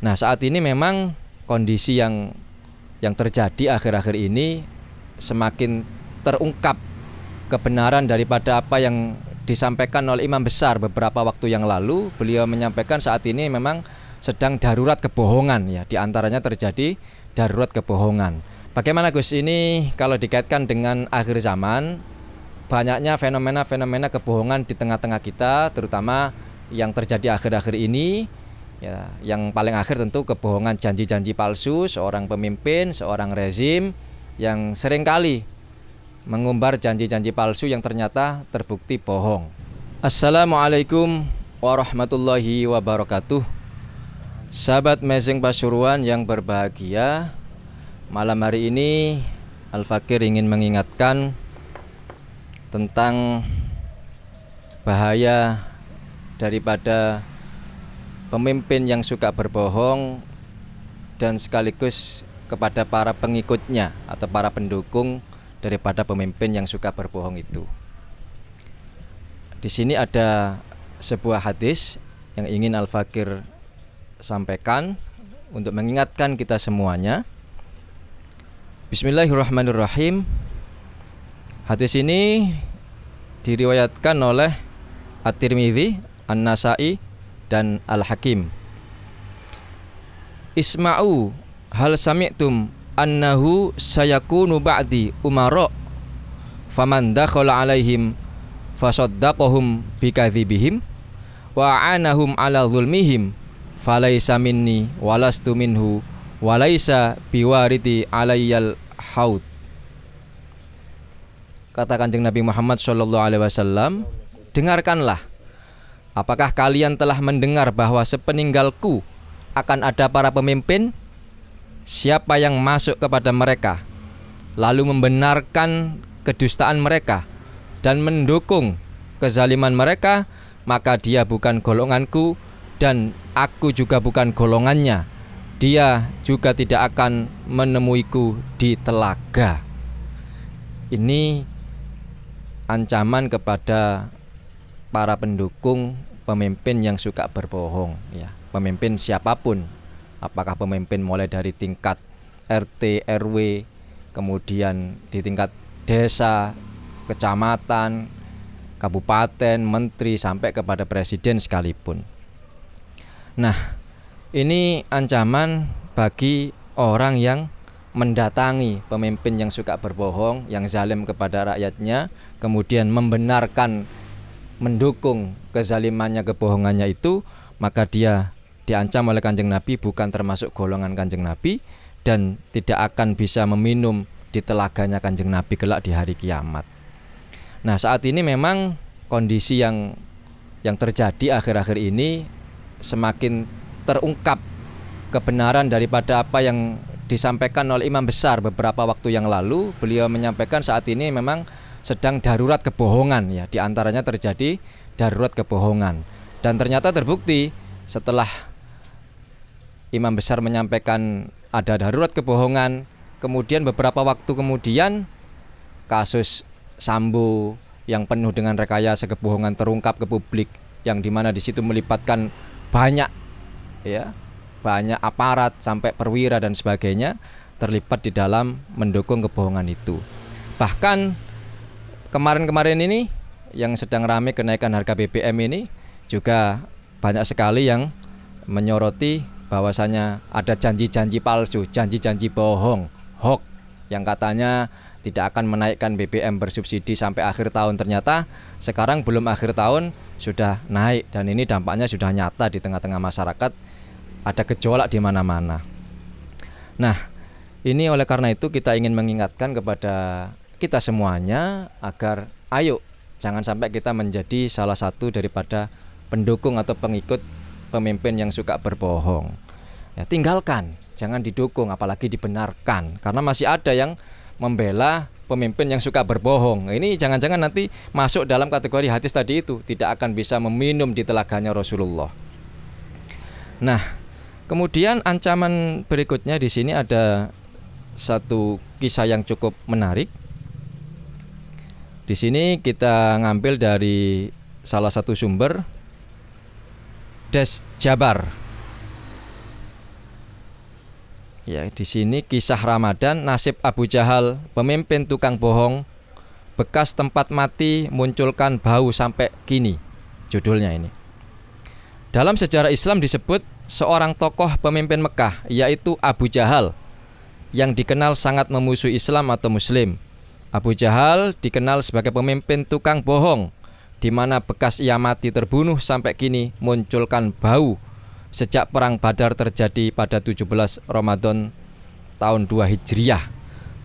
Nah, saat ini memang kondisi yang terjadi akhir-akhir ini semakin terungkap kebenaran daripada apa yang disampaikan oleh imam besar beberapa waktu yang lalu. Beliau menyampaikan saat ini memang sedang darurat kebohongan, ya, diantaranya terjadi darurat kebohongan. Bagaimana Gus, ini kalau dikaitkan dengan akhir zaman, banyaknya fenomena-fenomena kebohongan di tengah-tengah kita, terutama yang terjadi akhir-akhir ini. Ya, yang paling akhir tentu kebohongan janji-janji palsu seorang pemimpin, seorang rezim yang seringkali mengumbar janji-janji palsu yang ternyata terbukti bohong. Assalamualaikum warahmatullahi wabarakatuh. Sahabat Mezeng Pasuruan yang berbahagia, malam hari ini Al-Fakir ingin mengingatkan tentang bahaya daripada pemimpin yang suka berbohong dan sekaligus kepada para pengikutnya atau para pendukung daripada pemimpin yang suka berbohong itu. Di sini ada sebuah hadis yang ingin Al-Fakir sampaikan untuk mengingatkan kita semuanya. Bismillahirrahmanirrahim. Hadis ini diriwayatkan oleh At-Tirmidzi, An-Nasa'i, dan Al-Hakim. Isma'u hal sami'tum annahu sayakunu ba'di umara faman dakhala alaihim fasaddaqahum bikadzibihim wa a'anahum ala zulmihim falaisa minni walastu minhu walaisa biwariti alayyal haud. Kata Kanjeng Nabi Muhammad SAW, dengarkanlah, apakah kalian telah mendengar bahwa sepeninggalku akan ada para pemimpin? Siapa yang masuk kepada mereka lalu membenarkan kedustaan mereka dan mendukung kezaliman mereka, maka dia bukan golonganku dan aku juga bukan golongannya. Dia juga tidak akan menemuiku di telaga. Ini ancaman kepada para pendukung pemimpin yang suka berbohong, ya. Pemimpin siapapun, apakah pemimpin mulai dari tingkat RT, RW, kemudian di tingkat desa, kecamatan, kabupaten, menteri, sampai kepada presiden sekalipun. Nah, ini ancaman bagi orang yang mendatangi pemimpin yang suka berbohong, yang zalim kepada rakyatnya, kemudian membenarkan, mendukung kezalimannya, kebohongannya itu, maka dia diancam oleh Kanjeng Nabi bukan termasuk golongan Kanjeng Nabi dan tidak akan bisa meminum di telaganya Kanjeng Nabi kelak di hari kiamat. Nah, saat ini memang kondisi yang terjadi akhir-akhir ini semakin terungkap kebenaran daripada apa yang disampaikan oleh imam besar beberapa waktu yang lalu. Beliau menyampaikan saat ini memang sedang darurat kebohongan, ya, diantaranya terjadi darurat kebohongan. Dan ternyata terbukti setelah imam besar menyampaikan ada darurat kebohongan, kemudian beberapa waktu kemudian kasus Sambo yang penuh dengan rekayasa kebohongan terungkap ke publik, yang dimana di situ melibatkan banyak aparat sampai perwira dan sebagainya terlibat di dalam mendukung kebohongan itu. Bahkan kemarin-kemarin ini yang sedang ramai kenaikan harga BBM ini juga banyak sekali yang menyoroti bahwasanya ada janji-janji palsu, janji-janji bohong, hoax, yang katanya tidak akan menaikkan BBM bersubsidi sampai akhir tahun. Ternyata sekarang belum akhir tahun sudah naik, dan ini dampaknya sudah nyata di tengah-tengah masyarakat, ada gejolak di mana-mana. Nah, ini oleh karena itu kita ingin mengingatkan kepada kita semuanya agar ayo jangan sampai kita menjadi salah satu daripada pendukung atau pengikut pemimpin yang suka berbohong. Ya, tinggalkan, jangan didukung apalagi dibenarkan, karena masih ada yang membela pemimpin yang suka berbohong. Ini jangan-jangan nanti masuk dalam kategori hadis tadi itu, tidak akan bisa meminum di telaganya Rasulullah. Nah, kemudian ancaman berikutnya di sini ada satu kisah yang cukup menarik. Di sini kita ngambil dari salah satu sumber, Des Jabar. Ya, di sini kisah Ramadan, nasib Abu Jahal, pemimpin tukang bohong, bekas tempat mati munculkan bau sampai kini. Judulnya ini. Dalam sejarah Islam disebut seorang tokoh pemimpin Mekah, yaitu Abu Jahal, yang dikenal sangat memusuhi Islam atau Muslim. Abu Jahal dikenal sebagai pemimpin tukang bohong, di mana bekas ia mati terbunuh sampai kini munculkan bau sejak perang Badar terjadi pada 17 Ramadan tahun 2 Hijriah.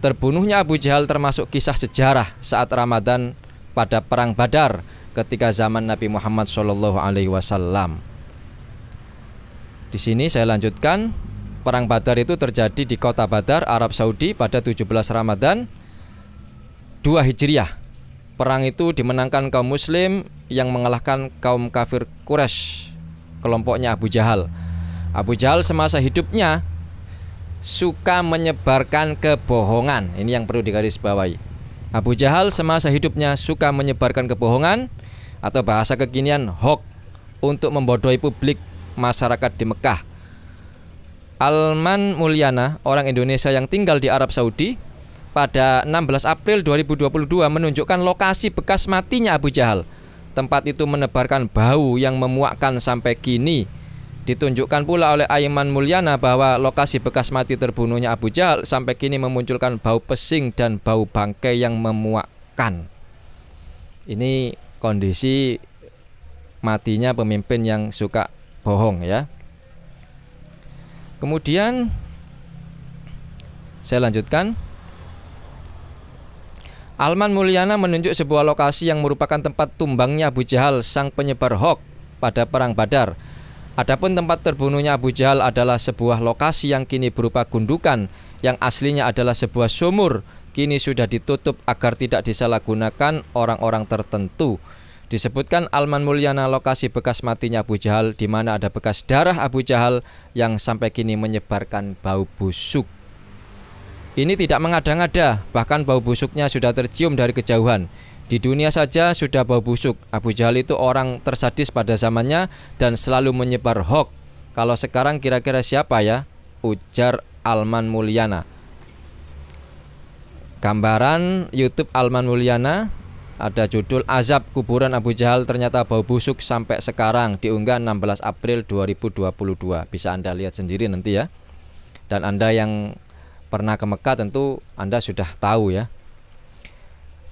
Terbunuhnya Abu Jahal termasuk kisah sejarah saat Ramadan pada perang Badar ketika zaman Nabi Muhammad SAW. Di sini saya lanjutkan. Perang Badar itu terjadi di kota Badar, Arab Saudi pada 17 Ramadan 2 Hijriah. Perang itu dimenangkan kaum muslim yang mengalahkan kaum kafir Quraisy, kelompoknya Abu Jahal. Abu Jahal semasa hidupnya suka menyebarkan kebohongan. Ini yang perlu digarisbawahi. Abu Jahal semasa hidupnya suka menyebarkan kebohongan atau bahasa kekinian hoax untuk membodohi publik masyarakat di Mekah. Alman Mulyana, orang Indonesia yang tinggal di Arab Saudi, pada 16 April 2022 menunjukkan lokasi bekas matinya Abu Jahal. Tempat itu menebarkan bau yang memuakkan sampai kini. Ditunjukkan pula oleh Aiman Mulyana bahwa lokasi bekas mati terbunuhnya Abu Jahal sampai kini memunculkan bau pesing dan bau bangkai yang memuakkan. Ini kondisi matinya pemimpin yang suka bohong ya. Kemudian saya lanjutkan. Alman Mulyana menunjuk sebuah lokasi yang merupakan tempat tumbangnya Abu Jahal, sang penyebar hoax pada perang Badar. Adapun tempat terbunuhnya Abu Jahal adalah sebuah lokasi yang kini berupa gundukan, yang aslinya adalah sebuah sumur, kini sudah ditutup agar tidak disalahgunakan orang-orang tertentu. Disebutkan Alman Mulyana lokasi bekas matinya Abu Jahal, di mana ada bekas darah Abu Jahal yang sampai kini menyebarkan bau busuk. Ini tidak mengada-ngada, bahkan bau busuknya sudah tercium dari kejauhan. Di dunia saja sudah bau busuk. Abu Jahal itu orang tersadis pada zamannya dan selalu menyebar hoax. Kalau sekarang kira-kira siapa ya? Ujar Alman Mulyana. Gambaran YouTube Alman Mulyana ada judul Azab Kuburan Abu Jahal ternyata bau busuk sampai sekarang, diunggah 16 April 2022. Bisa Anda lihat sendiri nanti ya. Dan Anda yang pernah ke Mekah tentu Anda sudah tahu ya.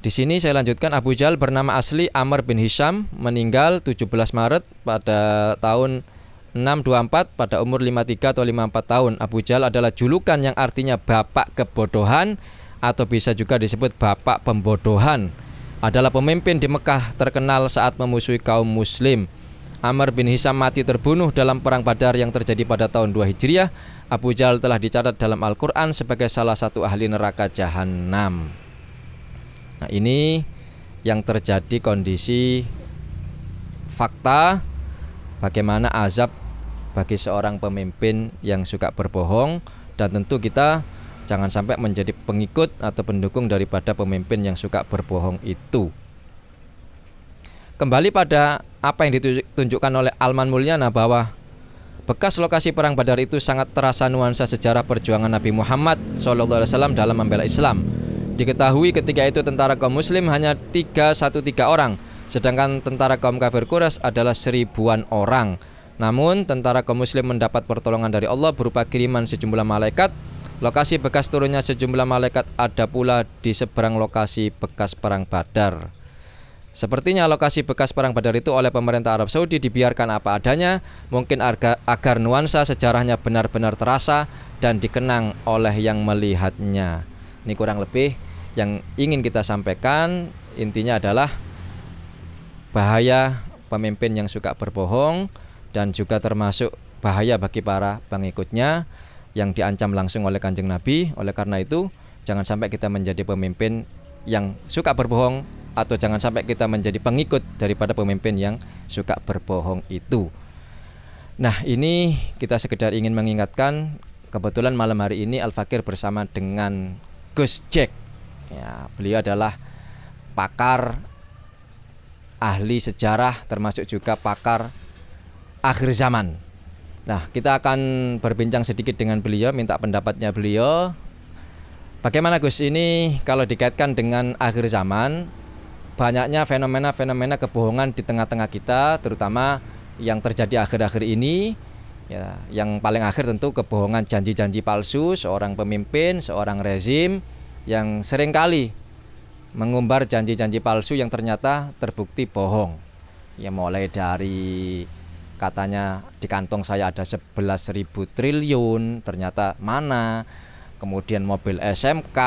Di sini saya lanjutkan. Abu Jahal bernama asli Amr bin Hisham, meninggal 17 Maret pada tahun 624 pada umur 53 atau 54 tahun. Abu Jahal adalah julukan yang artinya bapak kebodohan atau bisa juga disebut bapak pembodohan. Adalah pemimpin di Mekah terkenal saat memusuhi kaum muslim. Amr bin Hisham mati terbunuh dalam perang Badar yang terjadi pada tahun 2 Hijriah. Abu Jahal telah dicatat dalam Al-Quran sebagai salah satu ahli neraka jahanam. Nah, ini yang terjadi kondisi fakta bagaimana azab bagi seorang pemimpin yang suka berbohong, dan tentu kita jangan sampai menjadi pengikut atau pendukung daripada pemimpin yang suka berbohong itu. Kembali pada apa yang ditunjukkan oleh Alman Mulyana, bahwa bekas lokasi perang Badar itu sangat terasa nuansa sejarah perjuangan Nabi Muhammad SAW dalam membela Islam. Diketahui ketika itu tentara kaum muslim hanya 313 orang, sedangkan tentara kaum kafir Quraisy adalah 1000-an orang. Namun tentara kaum muslim mendapat pertolongan dari Allah berupa kiriman sejumlah malaikat. Lokasi bekas turunnya sejumlah malaikat ada pula di seberang lokasi bekas perang Badar. Sepertinya lokasi bekas perang Badar itu oleh pemerintah Arab Saudi dibiarkan apa adanya, mungkin agar nuansa sejarahnya benar-benar terasa dan dikenang oleh yang melihatnya. Ini kurang lebih yang ingin kita sampaikan. Intinya adalah bahaya pemimpin yang suka berbohong, dan juga termasuk bahaya bagi para pengikutnya yang diancam langsung oleh Kanjeng Nabi. Oleh karena itu, jangan sampai kita menjadi pemimpin yang suka berbohong, atau jangan sampai kita menjadi pengikut daripada pemimpin yang suka berbohong itu. Nah, ini kita sekedar ingin mengingatkan. Kebetulan malam hari ini Al-Fakir bersama dengan Gus Jack ya, beliau adalah pakar ahli sejarah, termasuk juga pakar akhir zaman. Nah, kita akan berbincang sedikit dengan beliau, minta pendapatnya beliau. Bagaimana Gus, ini kalau dikaitkan dengan akhir zaman, banyaknya fenomena-fenomena kebohongan di tengah-tengah kita, terutama yang terjadi akhir-akhir ini. Ya, yang paling akhir tentu kebohongan janji-janji palsu seorang pemimpin, seorang rezim yang seringkali mengumbar janji-janji palsu yang ternyata terbukti bohong. Ya, mulai dari katanya di kantong saya ada 11.000 triliun, ternyata mana. Kemudian mobil SMK,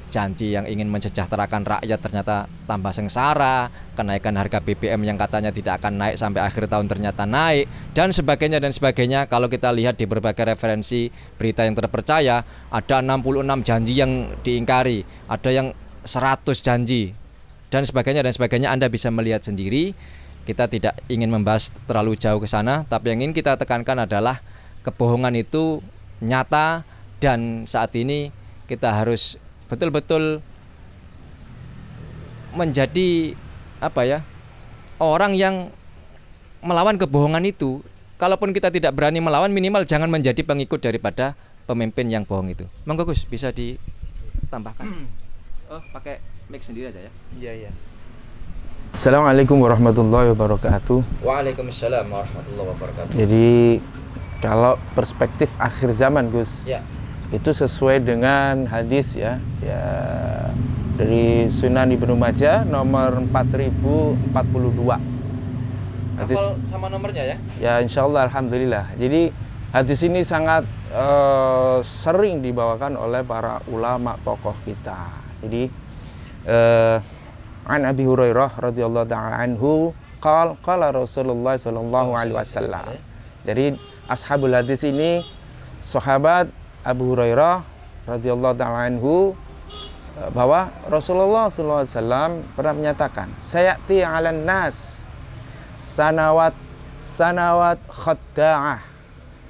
janji yang ingin mensejahterakan rakyat ternyata tambah sengsara. Kenaikan harga BBM yang katanya tidak akan naik sampai akhir tahun ternyata naik, dan sebagainya dan sebagainya. Kalau kita lihat di berbagai referensi berita yang terpercaya, ada 66 janji yang diingkari, ada yang 100 janji, dan sebagainya dan sebagainya. Anda bisa melihat sendiri. Kita tidak ingin membahas terlalu jauh ke sana, tapi yang ingin kita tekankan adalah kebohongan itu nyata, dan saat ini kita harus betul-betul menjadi orang yang melawan kebohongan itu. Kalaupun kita tidak berani melawan, minimal jangan menjadi pengikut daripada pemimpin yang bohong itu. Monggo Gus, bisa ditambahkan. Pakai mic sendiri aja ya. Iya. Assalamualaikum warahmatullahi wabarakatuh. Waalaikumsalam warahmatullahi wabarakatuh. Jadi kalau perspektif akhir zaman Gus, ya, itu sesuai dengan hadis ya dari Sunan Ibnu Majah nomor 4042. Hadis hafal sama nomornya ya? Ya, insyaallah, alhamdulillah. Jadi hadis ini sangat sering dibawakan oleh para ulama tokoh kita. Jadi An Abi Hurairah radhiyallahu ta'ala anhu qala Rasulullah sallallahu alaihi wasallam. Jadi ashabul hadis ini sahabat Abu Hurairah radhiyallahu ta'ala anhu, bahwa Rasulullah sallallahu alaihi wasallam pernah menyatakan, sayati 'alan nas sanawat khadda'ah.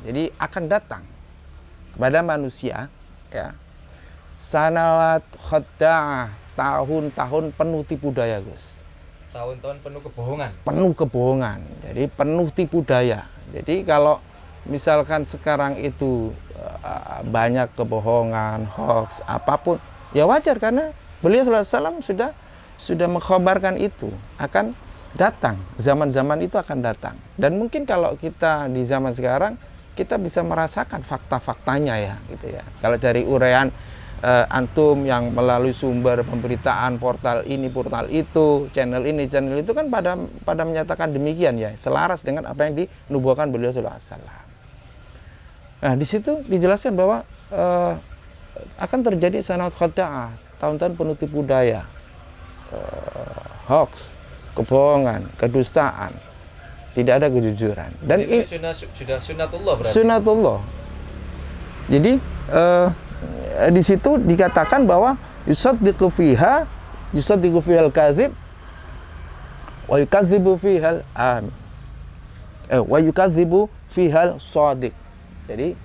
Jadi akan datang kepada manusia ya sanawat khadda'ah, tahun-tahun penuh tipu daya Gus. Tahun-tahun penuh kebohongan. Penuh kebohongan. Jadi penuh tipu daya. Jadi kalau misalkan sekarang itu banyak kebohongan, hoax, apapun, ya wajar karena beliau sallallahu alaihi wasallam sudah mengkhabarkan itu akan datang. Zaman-zaman itu akan datang. Dan mungkin kalau kita di zaman sekarang kita bisa merasakan fakta-faktanya ya gitu ya. Kalau dari uraian antum yang melalui sumber pemberitaan portal ini, portal itu, channel ini, channel itu kan pada menyatakan demikian ya, selaras dengan apa yang dinubuatkan beliau sallallahu alaihi wasallam. Nah, di situ dijelaskan bahwa akan terjadi sanawat khadda'ah, tahun-tahun penuh tipu daya, hoax, kebohongan, kedustaan, tidak ada kejujuran. Dan ini sudah sunnatullah berarti. Sunnatullah. Jadi di situ dikatakan bahwa yusaddiqu fihal kadzib wa yukadzibu fihal amin. Wa yukadzibu fihal shadiq. Jadi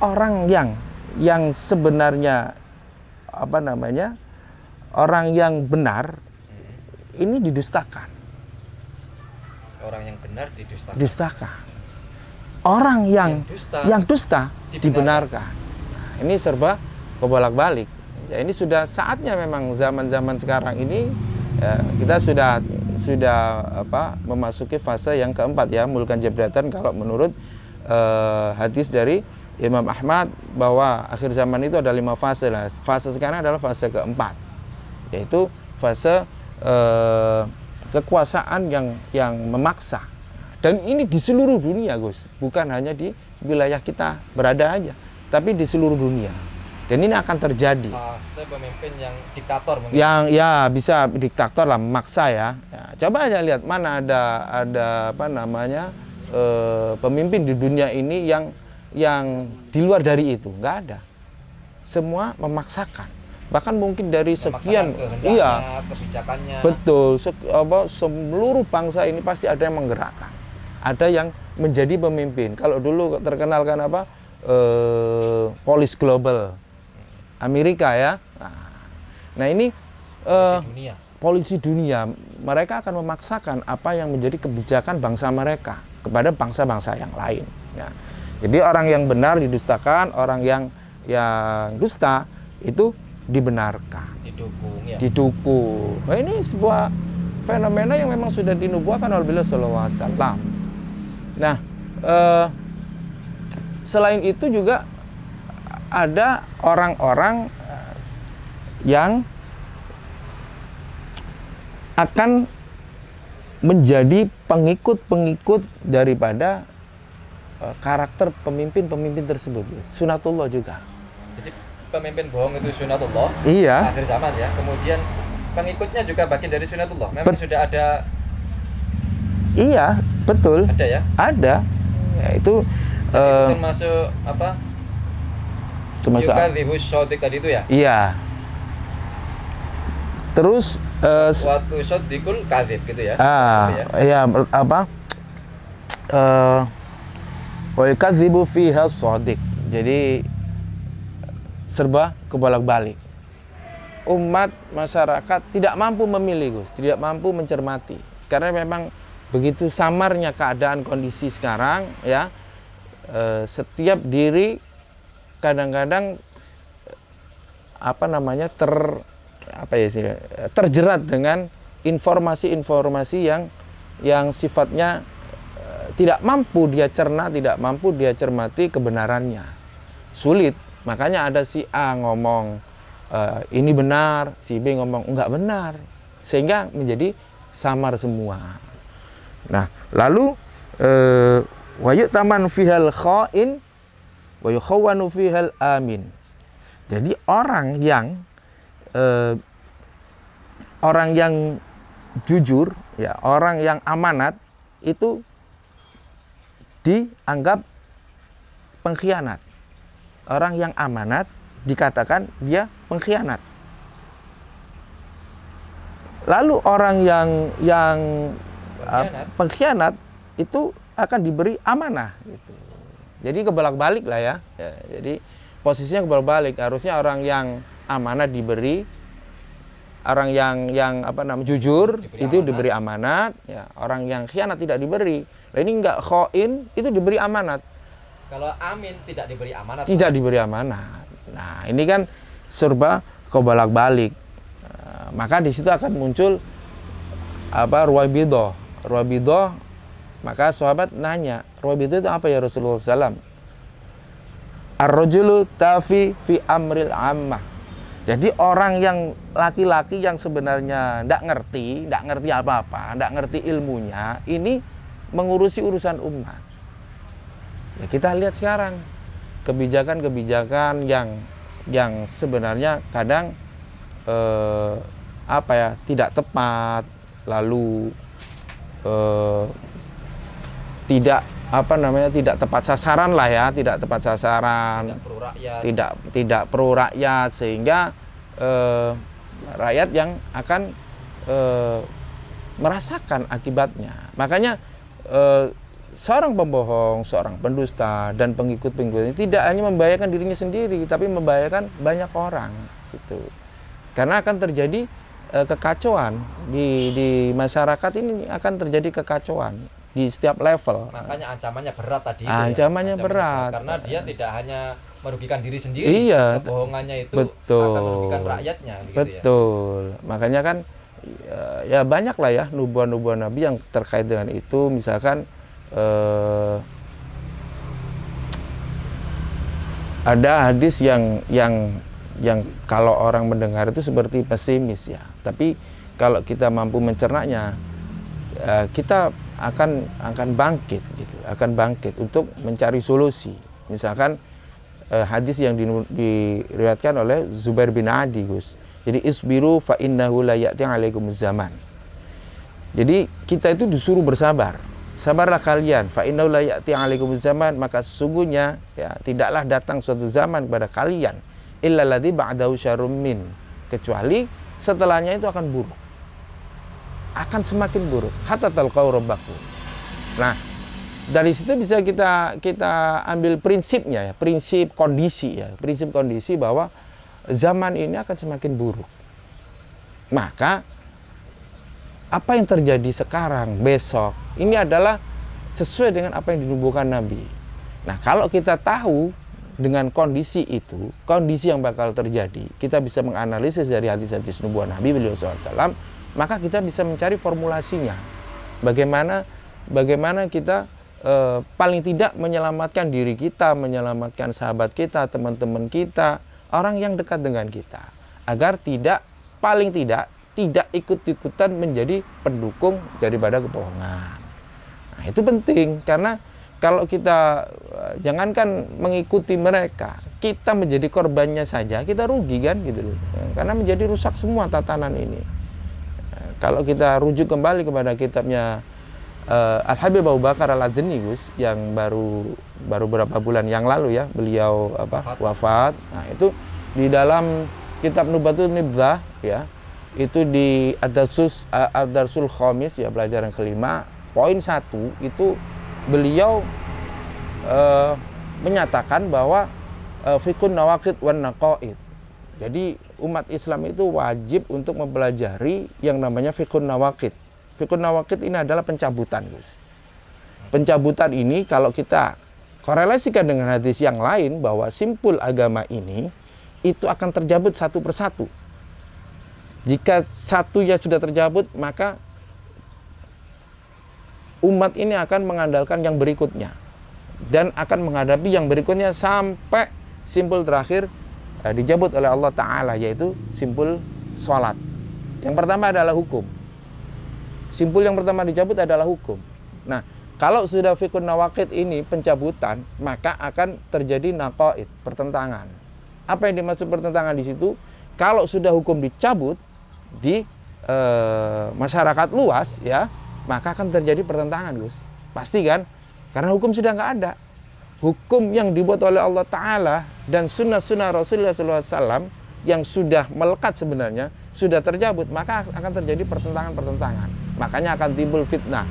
orang yang sebenarnya orang yang benar ini didustakan. Orang yang benar didustakan. Orang yang dusta dibenarkan. Nah, ini serba kebolak-balik. Ya, ini sudah saatnya memang zaman-zaman sekarang ini ya, kita sudah memasuki fase yang keempat ya, mulkan jabratan kalau menurut hadis dari Imam Ahmad bahwa akhir zaman itu ada 5 fase lah. Fase sekarang adalah fase keempat, yaitu fase kekuasaan yang memaksa. Dan ini di seluruh dunia Gus, bukan hanya di wilayah kita berada aja, tapi di seluruh dunia. Dan ini akan terjadi. Fase pemimpin yang diktator mungkin. Yang ya bisa diktator lah, memaksa ya. Coba aja lihat mana ada pemimpin di dunia ini yang di luar dari itu, nggak ada. Semua memaksakan. Bahkan mungkin dari sekian, kebijakannya. Betul, seluruh bangsa ini pasti ada yang menggerakkan. Ada yang menjadi pemimpin. Kalau dulu terkenal kan polis global Amerika ya. Nah ini polisi dunia. Mereka akan memaksakan apa yang menjadi kebijakan bangsa mereka. kepada bangsa-bangsa yang lain. Ya. Jadi orang yang benar didustakan, orang yang dusta itu dibenarkan, Didukung ya. didukung. Nah, ini sebuah fenomena yang memang sudah dinubuahkan oleh beliau sallallahu alaihi wasallam. Nah, selain itu juga ada orang-orang yang akan menjadi pengikut-pengikut daripada karakter pemimpin-pemimpin tersebut. Sunatullah juga. Jadi pemimpin bohong itu sunatullah. Iya. Akhir zaman ya. Kemudian pengikutnya juga bagian dari sunatullah. Memang sudah ada. Iya, betul. Ada ya? Ada. Ya, itu termasuk apa? Termasuk Yukadzibus shadiq tadi itu ya? Iya. Terus Waktu shadiqul kadzib gitu ya. iya apa? Wa yukadzibu fiha shadiq. Jadi serba kebolak-balik. Umat masyarakat tidak mampu memilih, Gus, tidak mampu mencermati. Karena memang begitu samarnya keadaan kondisi sekarang ya. Setiap diri kadang-kadang terjerat dengan informasi-informasi yang sifatnya tidak mampu dia cerna, tidak mampu dia cermati kebenarannya. Sulit. Makanya ada si A ngomong ini benar, si B ngomong enggak benar. Sehingga menjadi samar semua. Nah, lalu wa yu'taman fihal kha'in wa yukhawwanu fihal amin. Jadi orang yang jujur, ya, orang yang amanat itu dianggap pengkhianat. Orang yang amanat dikatakan dia pengkhianat. Lalu orang yang pengkhianat itu akan diberi amanah gitu. Jadi kebolak-balik lah ya. Jadi posisinya kebolak-balik. Harusnya orang yang amanah diberi, orang yang jujur diberi amanat, ya. Orang yang khianat tidak diberi. Nah, ini enggak, khoin itu diberi amanat. Kalau amin tidak diberi amanat. Tidak diberi amanat. Nah, ini kan serba kebolak-balik. Maka di situ akan muncul ruwabidah. Ruwabidah, maka sahabat nanya, ruwabidah itu apa ya Rasulullah SAW? Ar-rajulu tafi fi amril ammah. Jadi orang yang laki-laki yang sebenarnya tidak ngerti apa-apa, tidak ngerti ilmunya, ini mengurusi urusan umat. Ya, kita lihat sekarang kebijakan-kebijakan yang sebenarnya kadang tidak tepat, lalu tidak tepat sasaran lah ya, tidak tepat sasaran, tidak pro rakyat, sehingga rakyat yang akan merasakan akibatnya. Makanya seorang pembohong, seorang pendusta dan pengikut-pengikutnya tidak hanya membahayakan dirinya sendiri, tapi membahayakan banyak orang gitu. Karena akan terjadi kekacauan di masyarakat, ini akan terjadi kekacauan di setiap level. Makanya ancamannya berat tadi. Ancamannya berat. Karena dia tidak hanya merugikan diri sendiri. Iya. Kebohongannya itu betul. akan merugikan rakyatnya. Betul. Ya. Makanya kan ya banyak lah ya nubuah-nubuah Nabi yang terkait dengan itu. Misalkan ada hadis yang kalau orang mendengar itu seperti pesimis ya. Tapi kalau kita mampu mencernanya, kita akan bangkit gitu, akan bangkit untuk mencari solusi. Misalkan hadis yang diriwayatkan oleh Zubair bin Adi, Gus. Jadi isbiru fa innahu la ya'ti 'alaikumuz zaman. Jadi kita itu disuruh bersabar. Sabarlah kalian, fa innahu la ya'ti 'alaikumuz zaman, maka sesungguhnya ya tidaklah datang suatu zaman kepada kalian illa ladzi ba'dahu syarrum min, kecuali setelahnya itu akan buruk. Akan semakin buruk hatta talqau rabbakum. Nah, dari situ bisa kita ambil prinsipnya ya, prinsip kondisi bahwa zaman ini akan semakin buruk. Maka apa yang terjadi sekarang, besok, ini adalah sesuai dengan apa yang dinubuhkan Nabi. Nah, kalau kita tahu dengan kondisi itu, kondisi yang bakal terjadi, kita bisa menganalisis dari hadis-hadis nubuah Nabi beliau SAW, maka kita bisa mencari formulasinya. Bagaimana kita paling tidak menyelamatkan diri kita, menyelamatkan sahabat kita, teman-teman kita, orang yang dekat dengan kita, agar paling tidak ikut-ikutan menjadi pendukung daripada kebohongan. Nah, itu penting, karena kalau kita jangankan mengikuti mereka, kita menjadi korbannya saja, kita rugi kan gitu loh. Karena menjadi rusak semua tatanan ini. Kalau kita rujuk kembali kepada kitabnya Al-Habib Abu Bakar Al-Adni, Gus, yang baru beberapa bulan yang lalu ya beliau wafat. Nah, itu di dalam kitab Nubatul Nibdah ya, itu di Ad-Darsul Khamis ya, pelajaran kelima, poin 1 itu beliau menyatakan bahwa fiqhun nawaqid wan naqaid. Jadi umat Islam itu wajib untuk mempelajari yang namanya fiqhun nawaqid. Fiqhun nawaqid ini adalah pencabutan, Gus. Pencabutan ini kalau kita korelasikan dengan hadis yang lain, bahwa simpul agama ini itu akan tercabut satu persatu. Jika satunya sudah tercabut, maka umat ini akan mengandalkan yang berikutnya dan akan menghadapi yang berikutnya sampai simpul terakhir dicabut oleh Allah Ta'ala, yaitu simpul sholat. Yang pertama adalah hukum. Simpul yang pertama dicabut adalah hukum. Nah, kalau sudah fiqhun nawaqid ini pencabutan, maka akan terjadi naqaid, pertentangan. Apa yang dimaksud pertentangan di situ? Kalau sudah hukum dicabut di masyarakat luas ya, maka akan terjadi pertentangan, Gus. Pasti kan? Karena hukum sudah nggak ada. Hukum yang dibuat oleh Allah Ta'ala dan sunnah-sunnah Rasulullah SAW yang sudah melekat sebenarnya, sudah tercabut, maka akan terjadi pertentangan-pertentangan. Makanya akan timbul fitnah.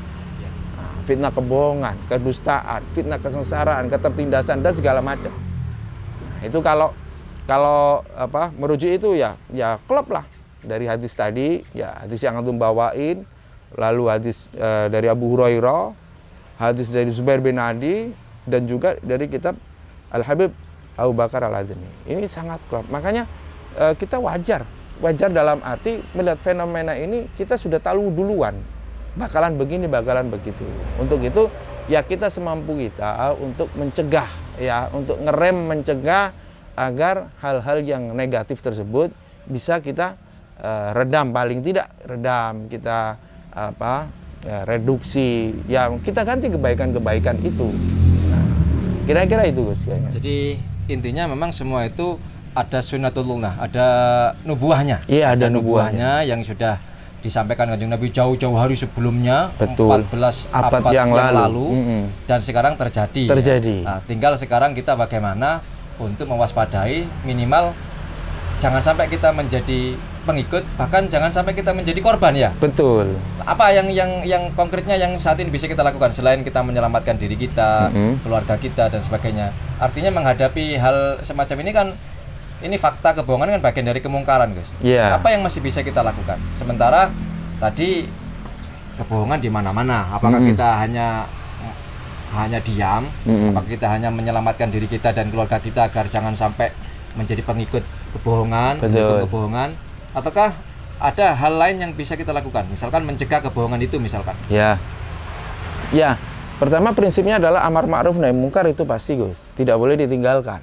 Nah, fitnah kebohongan, kedustaan, fitnah kesengsaraan, ketertindasan, dan segala macam. Nah, itu kalau merujuk itu ya klop lah. Dari hadis tadi, ya hadis yang antum bawain, lalu hadis dari Abu Hurairah, hadis dari Zubair bin Adi, dan juga dari kitab Al-Habib Abu Bakar Al-Adni. Ini sangat klop. Makanya kita wajar dalam arti melihat fenomena ini, kita sudah tahu duluan bakalan begini, bakalan begitu. Untuk itu ya kita semampu kita untuk mencegah ya, untuk ngerem, mencegah agar hal-hal yang negatif tersebut bisa kita redam, paling tidak redam, kita reduksi, ya kita ganti kebaikan-kebaikan itu. Nah, kira-kira itu, Gus. Jadi intinya memang semua itu ada sunnatullah, ada nubuahnya. Iya, ada nubuahnya yang sudah disampaikan Kanjeng Nabi jauh-jauh hari sebelumnya. Betul. 14 abad yang lalu. Dan sekarang terjadi. Nah, tinggal sekarang kita bagaimana untuk mewaspadai, minimal jangan sampai kita menjadi pengikut, bahkan jangan sampai kita menjadi korban ya. Betul. Apa yang konkretnya yang saat ini bisa kita lakukan selain kita menyelamatkan diri kita, keluarga kita dan sebagainya. Artinya menghadapi hal semacam ini kan, ini fakta kebohongan kan bagian dari kemungkaran, Gus. Yeah. Apa yang masih bisa kita lakukan? Sementara tadi kebohongan di mana-mana. Apakah kita hanya diam? Apakah kita hanya menyelamatkan diri kita dan keluarga kita agar jangan sampai menjadi pengikut kebohongan, ataukah ada hal lain yang bisa kita lakukan, misalkan mencegah kebohongan itu misalkan? Ya, pertama prinsipnya adalah amar ma'ruf nahi mungkar, itu pasti, Gus, tidak boleh ditinggalkan.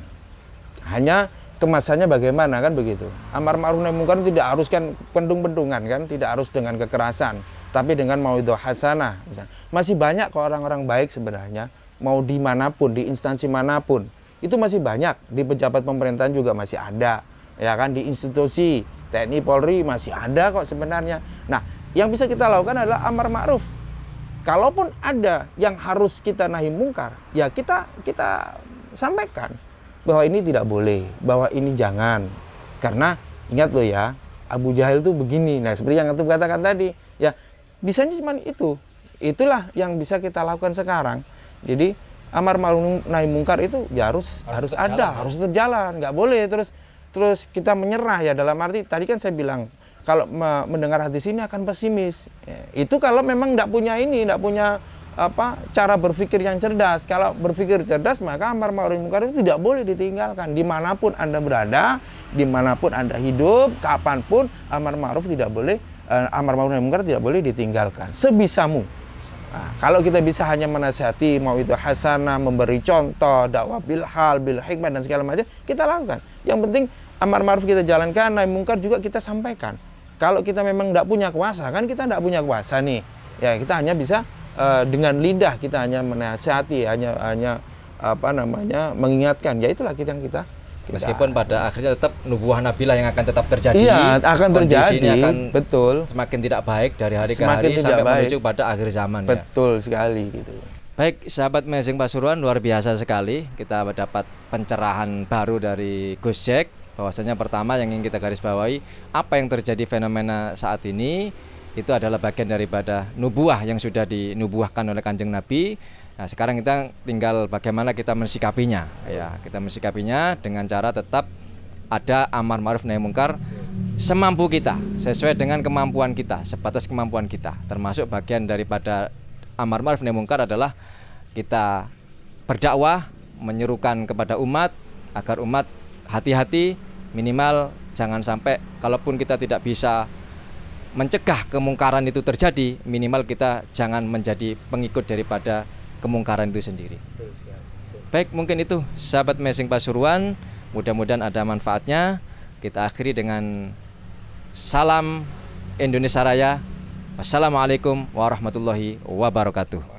Hanya kemasannya bagaimana kan begitu. Amar ma'ruf nahi mungkar tidak harus kan bendung-bendungan kan, tidak harus dengan kekerasan, tapi dengan mauidhah hasanah. Masih banyak kok orang-orang baik sebenarnya, mau dimanapun, di instansi manapun. Itu masih banyak, di pejabat pemerintahan juga masih ada, ya kan, di institusi TNI Polri masih ada kok sebenarnya. Nah, yang bisa kita lakukan adalah amar ma'ruf. Kalaupun ada yang harus kita nahi mungkar, ya kita sampaikan bahwa ini tidak boleh, bahwa ini jangan. Karena ingat loh ya, Abu Jahal tuh begini. Nah, seperti yang antum katakan tadi, ya bisanya cuma itu. Itulah yang bisa kita lakukan sekarang. Jadi amar ma'ruf nahi mungkar itu ya harus ada, harus terjalan, nggak boleh terus kita menyerah ya, dalam arti tadi kan saya bilang kalau mendengar hadis ini akan pesimis. Ya, itu kalau memang nggak punya cara berpikir yang cerdas. Kalau berpikir cerdas, maka amar ma'ruf nahi munkar itu tidak boleh ditinggalkan. Dimanapun Anda berada, dimanapun Anda hidup, kapanpun amar ma'ruf nahi munkar tidak boleh ditinggalkan. Sebisamu. Nah, kalau kita bisa hanya menasihati, mau itu hasanah, memberi contoh, dakwah bil hal, bil hikmah dan segala macam, kita lakukan. Yang penting amar ma'ruf kita jalankan, nahi munkar juga kita sampaikan. Kalau kita memang tidak punya kuasa, kan kita tidak punya kuasa nih. Ya, kita hanya bisa dengan lidah, kita hanya menasihati, hanya mengingatkan. Ya itulah kita meskipun pada akhirnya tetap nubuah nabilah yang akan tetap terjadi. Iya, akan terjadi. Akan betul. Semakin tidak baik dari hari ke hari sampai menuju pada akhir zaman. Betul sekali gitu. Baik, sahabat Amazing Pasuruan, luar biasa sekali kita mendapat pencerahan baru dari Gus Jack. Bahwasanya pertama yang ingin kita garis bawahi, apa yang terjadi fenomena saat ini itu adalah bagian daripada nubuah yang sudah dinubuahkan oleh Kanjeng Nabi. Nah, sekarang kita tinggal bagaimana kita mensikapinya. Ya, kita mensikapinya dengan cara tetap ada amar ma'ruf nahi munkar semampu kita, sesuai dengan kemampuan kita, sebatas kemampuan kita. Termasuk bagian daripada amar ma'ruf nahi munkar adalah kita berdakwah, menyerukan kepada umat agar umat hati-hati, minimal jangan sampai, kalaupun kita tidak bisa mencegah kemungkaran itu terjadi, minimal kita jangan menjadi pengikut daripada kemungkaran itu sendiri. Baik, mungkin itu sahabat Amazing Pasuruan, mudah-mudahan ada manfaatnya. Kita akhiri dengan salam Indonesia Raya. Wassalamualaikum warahmatullahi wabarakatuh.